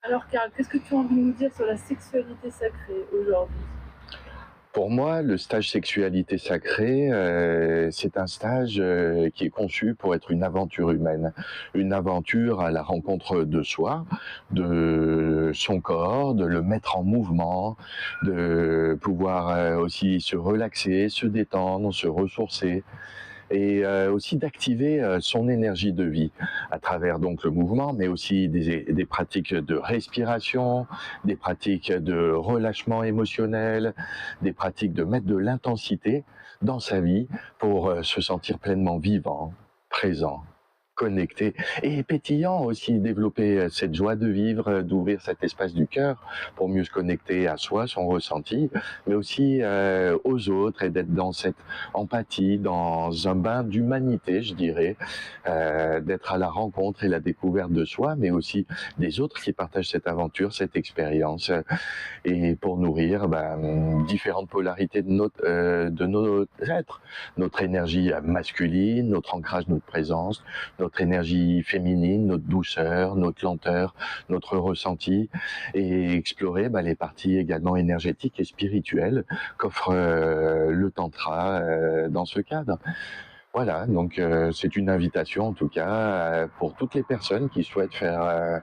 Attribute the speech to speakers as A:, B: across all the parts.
A: Alors Karl, qu'est-ce que tu as envie de nous dire sur la sexualité sacrée aujourd'hui?
B: Pour moi, le stage sexualité sacrée, c'est un stage, qui est conçu pour être une aventure humaine. Une aventure à la rencontre de soi, de son corps, de le mettre en mouvement, de pouvoir, aussi se relaxer, se détendre, se ressourcer et aussi d'activer son énergie de vie à travers donc le mouvement, mais aussi des pratiques de respiration, des pratiques de relâchement émotionnel, des pratiques de mettre de l'intensité dans sa vie pour se sentir pleinement vivant, présent, connecté et pétillant aussi, développer cette joie de vivre, d'ouvrir cet espace du cœur pour mieux se connecter à soi, son ressenti, mais aussi aux autres et d'être dans cette empathie, dans un bain d'humanité, je dirais, d'être à la rencontre et la découverte de soi, mais aussi des autres qui partagent cette aventure, cette expérience, et pour nourrir différentes polarités de notre être, notre énergie masculine, notre ancrage, notre présence, notre énergie féminine, notre douceur, notre lenteur, notre ressenti, et explorer les parties également énergétiques et spirituelles qu'offre le tantra dans ce cadre. Voilà, donc c'est une invitation en tout cas pour toutes les personnes qui souhaitent faire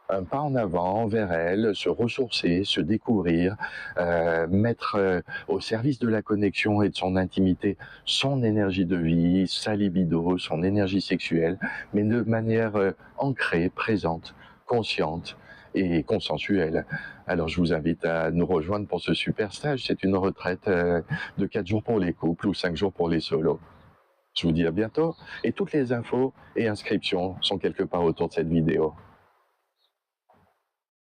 B: un pas en avant vers elles, se ressourcer, se découvrir, mettre au service de la connexion et de son intimité son énergie de vie, sa libido, son énergie sexuelle, mais de manière ancrée, présente, consciente et consensuelle. Alors je vous invite à nous rejoindre pour ce super stage. C'est une retraite de 4 jours pour les couples ou 5 jours pour les solos. Je vous dis à bientôt et toutes les infos et inscriptions sont quelque part autour de cette vidéo.